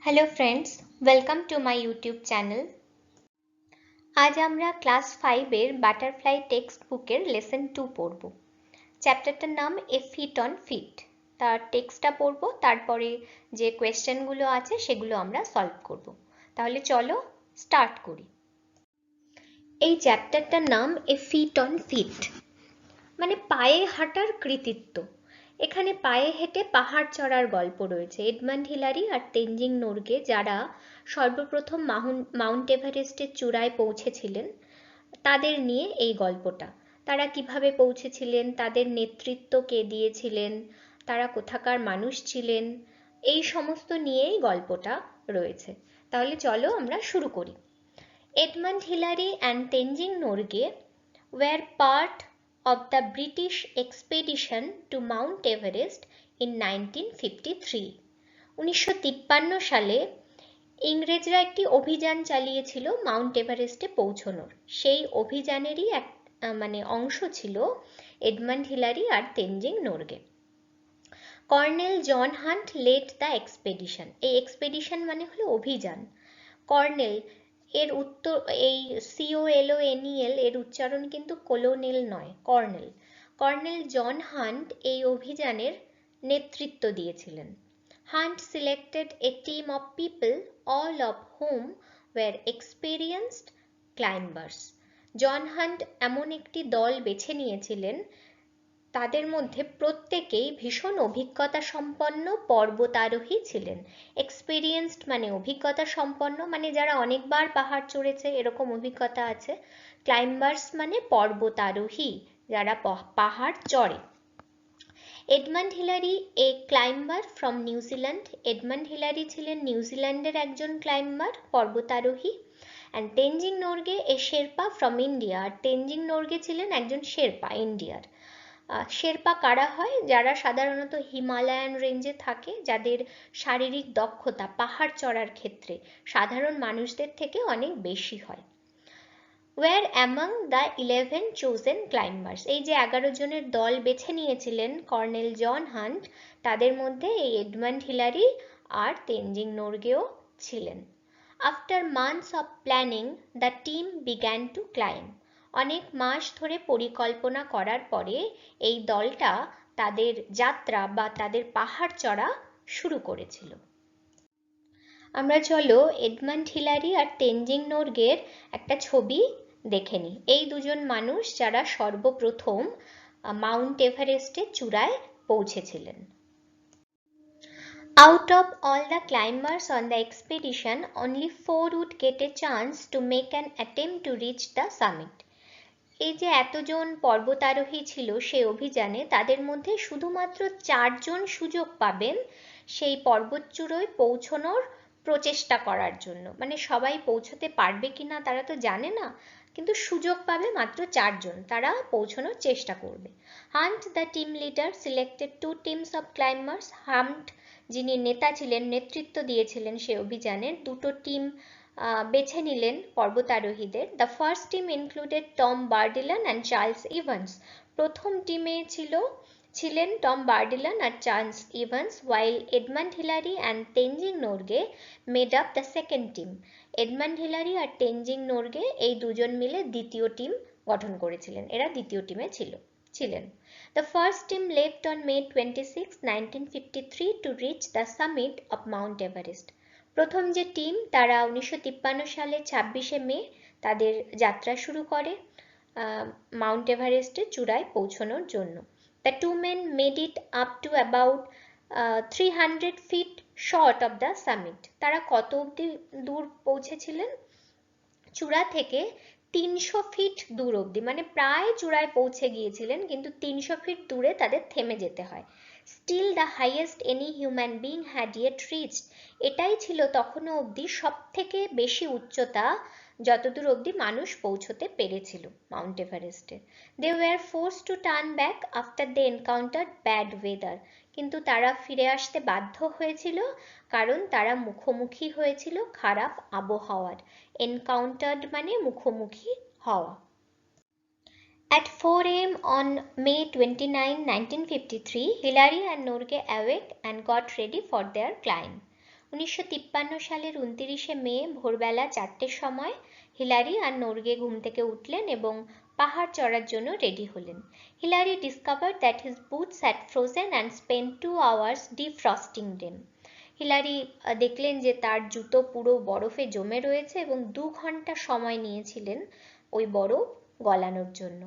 Hello friends, welcome to my YouTube channel. আজ আমরা class 5-এর butterfly text বুকের lesson 2 পড়ব। চ্যাপ্টারটার নাম এ ফিট অন ফিট। তার টেক্সটটা পড়ব, তারপরে যে কোয়েশ্চেনগুলো আছে সেগুলো আমরা সলভ করব। তাহলে চলো স্টার্ট করি। এই চ্যাপ্টারটার নাম এ ফিট অন ফিট, মানে পায়ে হাঁটার কৃতিত্ব। এখানে পায়ে হেঁটে পাহাড় চড়ার গল্প রয়েছে। এডমান্ড হিলারি আর তেনজিং নোরগে, যারা সর্বপ্রথম মাউন্ট এভারেস্টের চূড়ায় পৌঁছেছিলেন, তাদের নিয়ে এই গল্পটা। তারা কিভাবে পৌঁছেছিলেন, তাদের নেতৃত্ব কে দিয়েছিলেন, তারা কোথাকার মানুষ ছিলেন, এই সমস্ত নিয়েই গল্পটা রয়েছে। তাহলে চলো আমরা শুরু করি। Edmund Hillary and Tenzing Norgay were part of the British expedition to Mount Everest in 1953. 1953 সালে ইংরেজরা একটি অভিযান চালিয়েছিল মাউন্ট এভারেস্টে পৌঁছানোর। সেই অভিযানেরই অংশ ছিল এডমান্ড হিলারি আর Tenzing Norgay. Colonel John Hunt led the expedition. এই এক্সপেডিশন মানে হলো অভিযান। কর্নেল এর এই COLONEL এর উচ্চারণ কিন্তু কোলোনেল নয়, কর্নেল। কর্নেল জন হান্ট এই অভিযানের নেতৃত্ব দিয়েছিলেন। Hunt selected a team of people, all of whom were experienced climbers. John Hunt এমন একটি দল বেছে নিয়েছিলেন, তাদের মধ্যে প্রত্যেকেই ভীষণ অভিজ্ঞতা সম্পন্ন পর্বতারোহী ছিলেন। এক্সপেরিয়েন্সড মানে অভিজ্ঞতা সম্পন্ন, মানে যারা অনেকবার পাহাড় চড়েছে এরকম অভিজ্ঞতা আছে। ক্লাইম্বার্স মানে পর্বতারোহী, যারা পাহাড় চড়ে। Edmund Hillary a climber from নিউজিল্যান্ড। এডমান্ড হিলারি ছিলেন নিউজিল্যান্ডের একজন ক্লাইম্বার, পর্বতারোহী। And Tenzing Norgay a Sherpa from India. Tenzing Norgay ছিলেন একজন শেরপা, ইন্ডিয়ার। শেরপা কারা হয়? যারা সাধারণত হিমালয়ান রেঞ্জে থাকে, যাদের শারীরিক দক্ষতা পাহাড় চড়ার ক্ষেত্রে সাধারণ মানুষদের থেকে অনেক বেশি হয়। Were among the 11 chosen climbers. এই যে 11 জনের দল বেছে নিয়েছিলেন কর্নেল জন হান্ট, তাদের মধ্যে এই এডমান্ড হিলারি আর তেনজিং নোরগেও ছিলেন। After months of planning the team began to climb. অনেক মাস ধরে পরিকল্পনা করার পরে এই দলটা তাদের যাত্রা বা তাদের পাহাড় চড়া শুরু করেছিল। আমরা চলো এডমান্ড হিলারি আর তেনজিং নোরগের একটা ছবি দেখে নিই। এই দুজন মানুষ যারা সর্বপ্রথম মাউন্ট এভারেস্টের চূড়ায় পৌঁছেছিলেন। Out of all the climbers on the expedition, only 4 would get a chance to make an attempt to reach the summit. এই যে এতজন পর্বতারোহী ছিল সেই অভিযানে, তাদের মধ্যে শুধুমাত্র 4 জন সুযোগ পাবেন সেই পর্বতচূড়োয় পৌঁছানোর প্রচেষ্টা করার জন্য। মানে সবাই পৌঁছতে পারবে কিনা তারা তো জানে না, কিন্তু সুযোগ পাবে মাত্র 4 জন, তারা পৌঁছানোর চেষ্টা করবে। Hunt the team leader selected 2 teams of climbers. Hunt যিনি নেতা ছিলেন, নেতৃত্ব দিয়েছিলেন সে অভিযানের, দুটো টিম বেছে নিলেন পর্বতারোহীদের। The first team included Tom Bourdillon and Charles Evans. প্রথম টিমে ছিলেন টম বার্ডিলান আর Charles Evans, while Edmund Hillary and Tenzing Norgay made up the second team. Edmund Hillary আর তেনজিং নোরগে এই দুজন মিলে দ্বিতীয় টিম গঠন করেছিলেন, এরা দ্বিতীয় টিমে ছিলেন। The first team left on May 26, 1953 to reach the summit of Mount Everest. প্রথম যে টিম, তারা 1953 সালে 26শে মে তাদের যাত্রা শুরু করে মাউন্ট এভারেস্টের চূড়ায় পৌঁছানোর জন্য। The two men made it up to about 300 feet short of the summit. তারা কত অবধি দূর পৌঁছেছিলেন? চূড়া থেকে 300 ফিট দূর অবধি, মানে প্রায় চূড়ায় পৌঁছে গিয়েছিলেন, কিন্তু 300 ফিট দূরে তাদের থেমে যেতে হয়। Still the highest any human being had yet reached. এটাই ছিল তখনও অবধি সব থেকে বেশি উচ্চতা যতদূর অবধি মানুষ পৌঁছতে পেরেছিল মাউন্ট এভারেস্টে। They were forced to turn back after they encountered bad weather. কিন্তু তারা ফিরে আসতে বাধ্য হয়েছিল, কারণ তারা মুখোমুখি হয়েছিল খারাপ আবহাওয়ার। এনকাউন্টার্ড মানে মুখোমুখি হওয়া। At 4 a.m. on May 29, 1953, Hillary and Norgay awake and got ready for their climb. 1953 সালের 29শে মে ভোরবেলা 4টের সময় হিলারি আর নর্গে ঘুম থেকে উঠলেন এবং পাহাড় চড়ার জন্য রেডি হলেন। Hillary discovered that his boots had frozen and spent 2 hours defrosting them. Hillary দেখলেন যে তার জুতো পুরো বরফে জমে রয়েছে এবং 2 ঘন্টা সময় নিয়েছিলেন ওই বরফ গলানোর জন্য।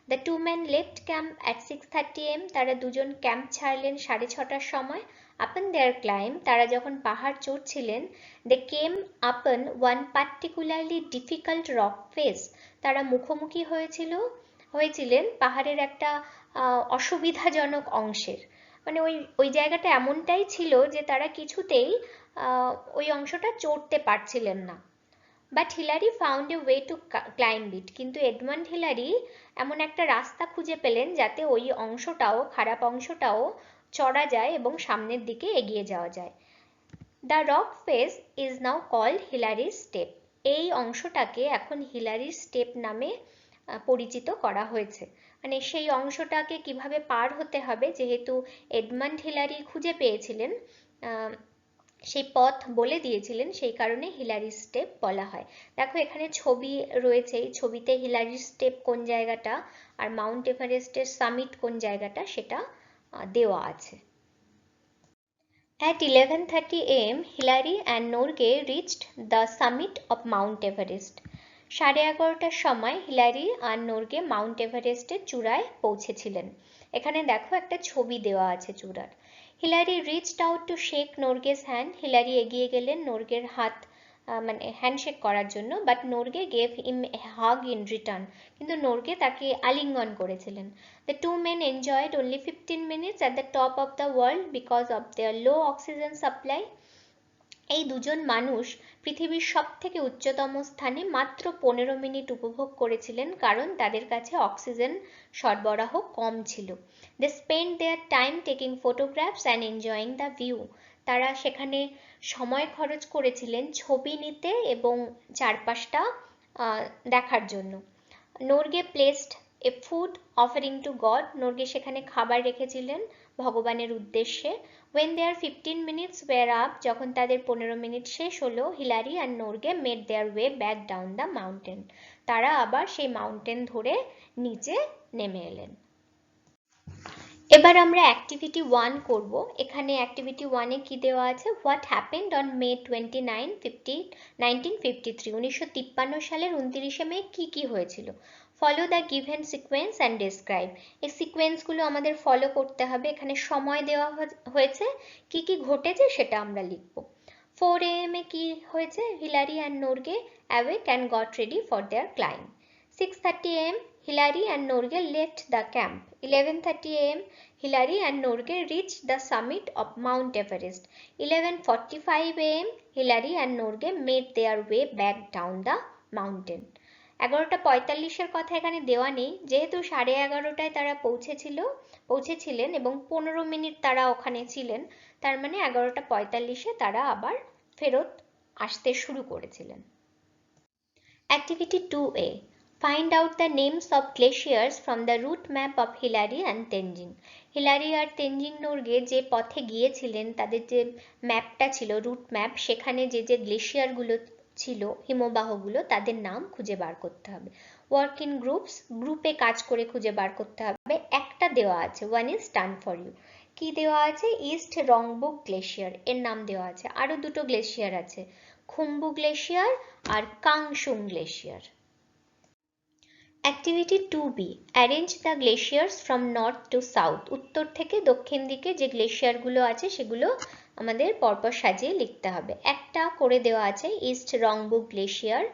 The two men left camp at 6:30 am. তারা দুজন ক্যাম্প ছাড়লেন 6:30টার সময়। Upon their climb, তারা যখন পাহাড় চড়ছিলেন, they came upon one particularly difficult rock face. তারা মুখোমুখি হয়েছিলেন পাহাড়ের একটা অসুবিধাজনক অংশের। মানে ওই জায়গাটা এমনটাই ছিল যে তারা কিছুতেই ওই অংশটা চড়তে পারছিলেন না। But Hillary found a way to climb it. কিন্তু এডমন্ড হিলারি এমন একটা রাস্তা খুঁজে পেলেন যাতে ওই অংশটাও, খারাপ অংশটাও চড়া যায় এবং সামনের দিকে এগিয়ে যাওয়া যায়। The rock face is now called হিলারির স্টেপ। এই অংশটাকে এখন হিলারির স্টেপ নামে পরিচিত করা হয়েছে। মানে সেই অংশটাকে কিভাবে পার হতে হবে, যেহেতু এডমন্ড হিলারি খুঁজে পেয়েছিলেন, সেই পথ বলে দিয়েছিলেন, সেই কারণে হিলারির স্টেপ বলা হয়। দেখো এখানে ছবি রয়েছে, এই ছবিতে হিলারির স্টেপ কোন জায়গাটা আর মাউন্ট এভারেস্টের সামিট কোন জায়গাটা সেটা দেওয়া আছে। At 11:30 am, Hillary and Norgay reached the summit of Mount Everest. 11:30টার সময় হিলারি আর নোরগে মাউন্ট এভারেস্টের চূড়ায় পৌঁছেছিলেন। এখানে দেখো একটা ছবি দেওয়া আছে চূড়ার। Hillary reached out to shake Norgay's hand. Hillary এগিয়ে গেলেন নোরগের হাত মানে হ্যান্ডশেক করার জন্য, but Norgay gave him a hug in return. কিন্তু নোরগে তাকে আলিঙ্গন করেছিলেন। The two men enjoyed only 15 minutes at the top of the world because of their low oxygen supply. এই দুজন মানুষ পৃথিবীর সবথেকে উচ্চতম স্থানে মাত্র 15 মিনিট উপভোগ করেছিলেন, কারণ তাদের কাছে অক্সিজেন সরবরাহ কম ছিল। They spent their time taking photographs and enjoying the view. তারা সেখানে সময় খরচ করেছিলেন ছবি নিতে এবং চারপাশটা দেখার জন্য। নোরগে প্লেসড এ food offering two god. Norgay সেখানে খাবার রেখেছিলেন ভগবানের উদ্দেশ্যে। When their 15 minutes were up, যখন তাদের 15 মিনিট শেষ হলো, হিলারি আর Norgay made their way back down the mountain. তারা আবার সেই মাউন্টেন ধরে নিচে নেমে এলেন। এবার আমরা অ্যাক্টিভিটি 1 করব। এখানে অ্যাক্টিভিটি 1 এ কি দেওয়া আছে? What happened on May 29, 1953? 1953 সালের 29শে মে কি হয়েছিল? Follow the given sequence and describe. এই সিকোয়েন্সগুলো আমাদের ফলো করতে হবে। এখানে সময় দেওয়া হয়েছে, কি ঘটেছে সেটা আমরা লিখব। 4 AM এ কি হয়েছে? Hillary and Norgay awake and got ready for their climb. 6:30 AM, Hillary and Norgay left the camp. 11:30 AM, Hillary and Norgay reached the summit of Mount Everest. 11:45 AM, Hillary and Norgay made their way back down the mountain. 11:45 কথা এখানে দেওয়া নেই, যেহেতু 11:30টায় তারা পৌঁছেছিলেন এবং 15 minute তারা ওখানে ছিলেন, তার মানে 11:45 তারা আবার ফেরত আসতে শুরু করেছিলেন। Activity 2A. Find out the names of glaciers from the route map of Hillary and Tenzing. Hillary আর তেনজিং নোরগে যে পথে গিয়েছিলেন, তাদের যে ম্যাপটা ছিল, রুট ম্যাপ, সেখানে যে গ্লেশিয়ারগুলো ছিল, হিমবাহগুলো, তাদের নাম খুঁজে বার করতে হবে। ওয়ার্ক ইন গ্রুপস, গ্রুপে কাজ করে খুঁজে বার করতে হবে। একটা দেওয়া আছে, one is turn for you. কি দেওয়া আছে? ইস্ট রংবুক গ্লেশিয়ার, এর নাম দেওয়া আছে। আরো দুটো গ্লেশিয়ার আছে, খুম্বু গ্লেশিয়ার আর Kangshung glacier. Activity 2B. Arrange the glaciers from north to south. উত্তর থেকে দক্ষিণ দিকে যে গ্লেশিয়ারগুলো আছে সেগুলো আমাদের পরপর সাজিয়ে লিখতে হবে। একটা করে দেওয়া আছে ইস্ট রংবুক গ্লেশিয়ার,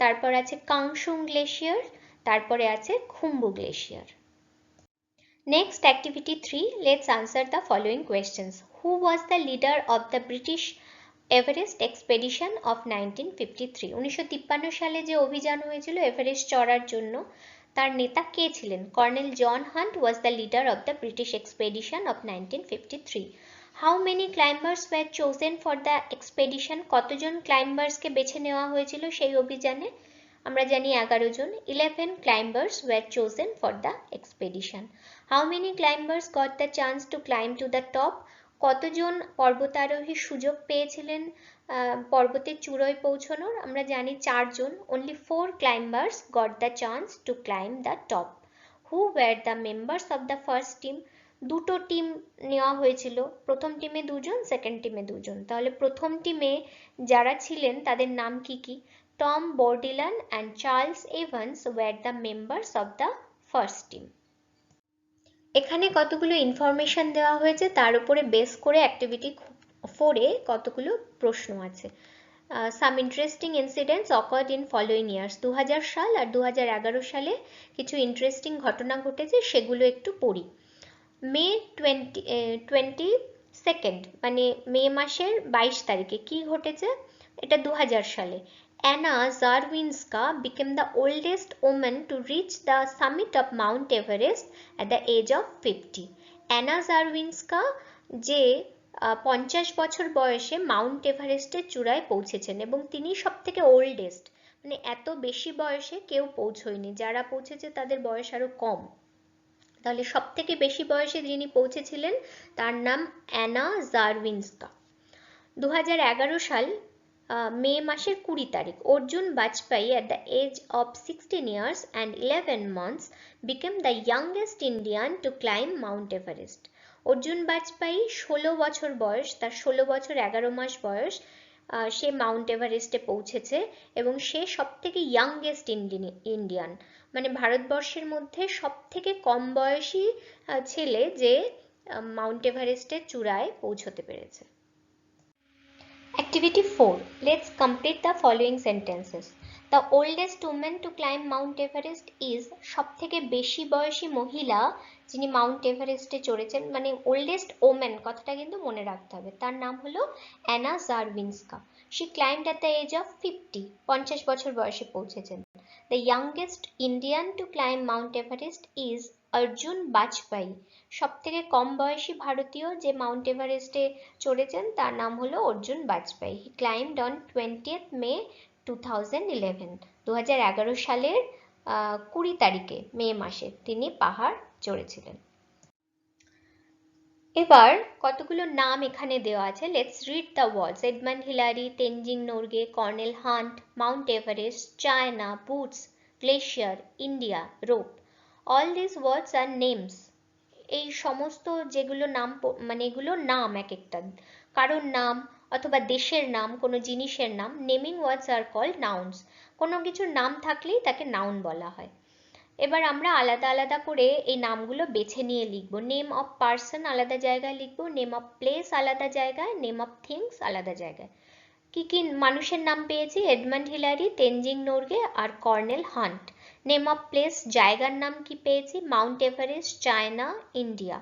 তারপর আছে কাংশুং গ্লেশিয়ার, তারপরে আছে Khumbu glacier. Next activity 3. Let's answer the following questions. Who was the leader of the British Everest expedition of 1953? 1953 সালে যে অভিযান হয়েছিল এভারেস্ট চড়ার জন্য, তার নেতা কে ছিলেন? Colonel John Hunt was the leader of the British expedition of 1953. How many climbers were chosen for the expedition? কতজন ক্লাইম্বার্সকে বেছে নেওয়া হয়েছিল সেই অভিযানে? আমরা জানি 11 জন। 11 climbers were chosen for the expedition. How many climbers got the chance to climb to the top? কতজন পর্বতারোহী সুযোগ পেয়েছিলেন পর্বতের চূড়ায় পৌঁছানোর? আমরা জানি 4 জন। Only 4 climbers got the chance to climb the top. Who were the members of the first team? দুটো team নেওয়া হয়েছিল, প্রথম টিমে 2 জন, সেকেন্ড টিমে 2 জন। তাহলে প্রথম টিমে যারা ছিলেন তাদের নাম কি কি? Tom Bourdillon and Charles Evans were the members of the first team. এখানে কতগুলো ইনফরমেশন দেওয়া হয়েছে, তার উপরে বেস করে অ্যাক্টিভিটি 4 এ কতগুলো প্রশ্ন আছে। Some interesting incidents occurred in following years. 2000 সাল আর 2011 সালে কিছু ইন্টারেস্টিং ঘটনা ঘটেছে, সেগুলো একটু পড়ি। মে 22nd মানে মে মাসের 22 তারিখে কি ঘটেছে? এটা 2000 সালে। Anna Zarwinska became the oldest woman to reach the summit of Mount Everest at the age of 50. Anna Zarwinska যে 50 বছর বয়সে মাউন্ট এভারেস্টের চূড়ায় পৌঁছেছেন এবং তিনি সবথেকে ওল্ডেস্ট, মানে এত বেশি বয়সে কেউ পৌঁছয়নি, যারা পৌঁছেছে তাদের বয়স আরো কম। তাহলে সবথেকে বেশি বয়সে যিনি পৌঁছেছিলেন তার নাম অ্যানা জারউইন্সকা। 2011 সাল মে মাসের 20 তারিখ Arjun Vajpayee at the age of 16 years and 11 months became the youngest Indian to climb Mount Everest. Arjun Vajpayee 16 বছর বয়স, তার 16 বছর 11 মাস বয়স, সে মাউন্ট এভারেস্টে পৌঁছেছে এবং সে সবথেকে ইয়াংগেস্ট ইন্ডিয়ান, মানে ভারতবর্ষের মধ্যে সবথেকে কম বয়সী ছেলে যে মাউন্ট এভারেস্টের চূড়ায় পৌঁছতে পেরেছে। Activity 4. Let's complete the following sentences. The oldest woman to climb Mount Everest is, সবথেকে বেশি বয়সী মহিলা যিনি মাউন্ট এভারেস্টে চড়েছেন, মানে ওল্ডেস্ট ওমেন কথাটা কিন্তু মনে রাখতে হবে, তার নাম হলো Anna জারউইন্সকা। She climbed at the age of 50, 50 বছর বয়সে পৌঁছেছেন। The youngest Indian to climb Mount Everest is Arjun Vajpayee. সবথেকে কম বয়সী ভারতীয় যে মাউন্ট এভারেস্টে চড়েছেন তার নাম হলো Arjun Vajpayee. He climbed on 20th May 2011. 2011 সালের 20 তারিখে মে মাসে তিনি পাহাড় চড়েছিলেন। এবার কতগুলো নাম এখানে দেওয়া আছে। Let's read the words. Edmund Hillary, Tenzing Norgay, colonel Hunt, Mount Everest, China, boots, glacier, India, rope. All this words are names. এই সমস্ত যেগুলো নাম, মানে এগুলো নাম, এক একটা কারোর নাম অথবা দেশের নাম, কোনো জিনিসের নাম। Naming words are called nouns. কোনো কিছুর নাম থাকলেই তাকে নাউন বলা হয়। এবার আমরা আলাদা আলাদা করে এই নামগুলো বেছে নিয়ে লিখব। নেম অফ পার্সন আলাদা জায়গায় লিখব, নেম অফ প্লেস আলাদা জায়গায়, নেম অফ থিংস আলাদা জায়গায়। কি কি মানুষের নাম পেয়েছি? এডমান্ড হিলারি, তেনজিং নোরগে আর colonel Hunt. Name of place জায়গার নাম কি পেয়েছি? Mount Everest, China, India.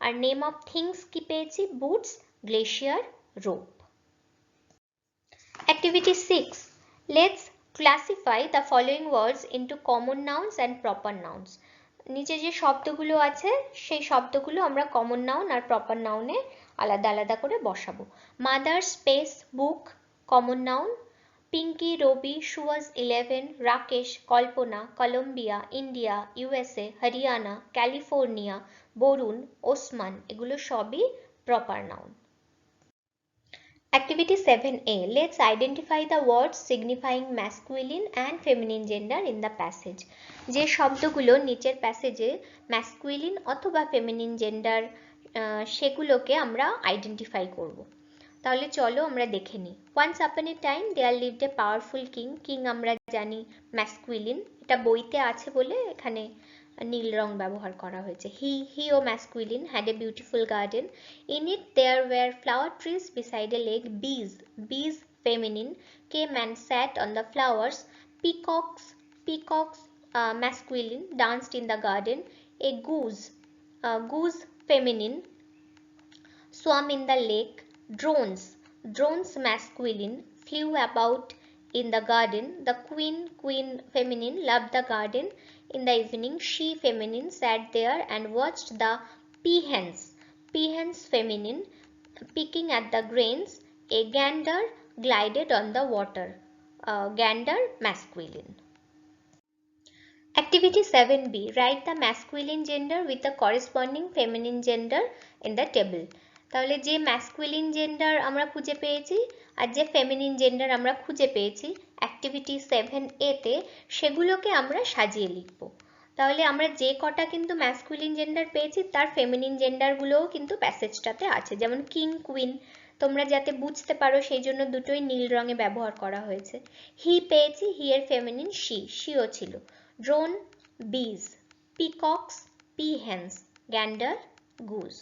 আর নেম অফ থিংস কি পেয়েছি? Boots, glacier, rope. Activity 6. Let's classify the following words into common nouns and proper nouns. নিচে যে শব্দগুলো আছে সেই শব্দগুলো আমরা কমন নাউন আর প্রপার নাউনে আলাদা আলাদা করে বসাবো। Mother space book common noun. Pinki, Rabi, Soyuz 11, Rakesh, কল্পনা, Columbia, India, USA, Haryana, California, Varun, Osman, এগুলো সবই proper noun. Activity 7a. Let's identify the words signifying masculine and feminine gender in the passage. যে শব্দগুলো নিচের প্যাসেজে ম্যাসকুইলিন অথবা ফেমিনিন জেন্ডার, সেগুলোকে আমরা আইডেন্টিফাই করব। তাহলে চলো আমরা দেখে নিই। Once upon a time there lived a powerful king. King আমরা জানি ম্যাসকুইলিন, এটা বইতে আছে বলে এখানে নীল রং ব্যবহার করা হয়েছে। He O masculine had a beautiful garden. In it there were flower trees beside a lake. Bees feminine came and sat on the flowers. Peacocks masculine danced in the garden. A goose feminine swam in the lake. Drones masculine flew about in the garden. The queen feminine loved the garden. In the evening, she feminine sat there and watched the peahens feminine picking at the grains. A gander glided on the water. Gander masculine. Activity 7b. Write the masculine gender with the corresponding feminine gender in the table. তাহলে যে masculine gender আমরা খুঁজে পেয়েছি আর যে feminine gender আমরা খুঁজে পেয়েছি activity 7A তে, সেগুলোকে আমরা সাজিয়ে লিখব। তাহলে আমরা যে কটা কিন্তু ম্যাসকুলিন জেন্ডার পেয়েছি তার ফেমিনিন জেন্ডারগুলোও কিন্তু প্যাসেজটাতে আছে, যেমন কিং, কুইন। তোমরা যাতে বুঝতে পারো সেই জন্য দুটোই নীল রঙে ব্যবহার করা হয়েছে। হি পেয়েছি, হি এর ফেমিনিন শি, শিও ছিল। ড্রোন, বিজ। পিকক্স, পিহেন্স। গ্যান্ডার, Goodge.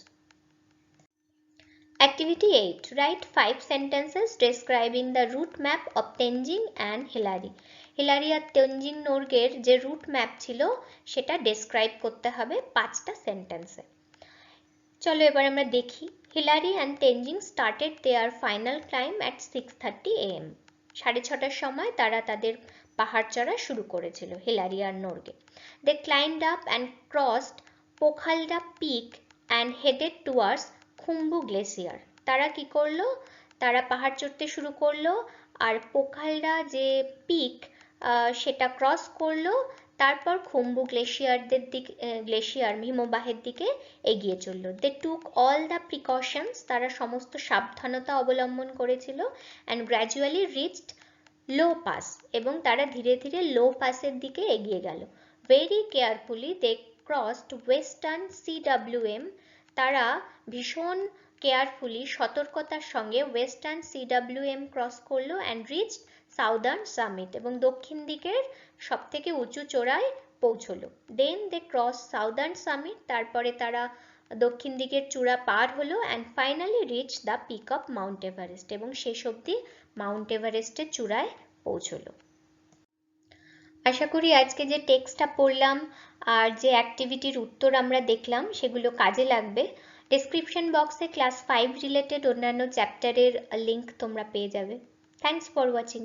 Activity 8. Write 5 sentences describing the route map of Tenzing and Hillary. Hillary আর তেনজিং নোরগের যে রুট ম্যাপ ছিল সেটা ডেসক্রাইব করতে হবে 5টা সেন্টেন্সে। চলো এবার আমরা দেখি। Hillary and Tenzing started their final climb at 6:30 AM। 6:30টার সময় তারা তাদের পাহাড় চড়া শুরু করেছিল, হিলারি আর Norgay. They climbed up and crossed Pokhalde peak and headed towards Khumbu glacier. তারা কি করলো? তারা পাহাড় চড়তে শুরু করলো আর পোখালডা যে পিক সেটা ক্রস করলো, তারপর খুম্বু গ্লেশিয়ার হিমবাহের দিকে এগিয়ে চলল। They took all the precautions, তারা সমস্ত সাবধানতা অবলম্বন করেছিল। And gradually reached low pass, এবং তারা ধীরে ধীরে লো পাসের দিকে এগিয়ে গেল। Very carefully they crossed western CWM, তারা ভীষণ কেয়ারফুলি সতর্কতার সঙ্গে ওয়েস্টার্ন CWM ক্রস করলো। অ্যান্ড রিচড সাউদার্ন সামিট, এবং দক্ষিণ দিকের সব থেকে উঁচু চূড়ায় পৌঁছলো। Then they cross southern summit, তারপরে তারা দক্ষিণ দিকের চূড়া পার হলো। And finally reach the peak of Mount Everest, এবং শেষ অবধি মাউন্ট এভারেস্টের চূড়ায় পৌঁছলো। আশা করি আজকে যে টেক্সটটা পড়লাম আর যে অ্যাক্টিভিটির উত্তর আমরা দেখলাম সেগুলো কাজে লাগবে। ডেসক্রিপশন বক্সে ক্লাস 5 রিলেটেড অন্যান্য চ্যাপ্টারের লিঙ্ক তোমরা পেয়ে যাবে। Thanks for watching.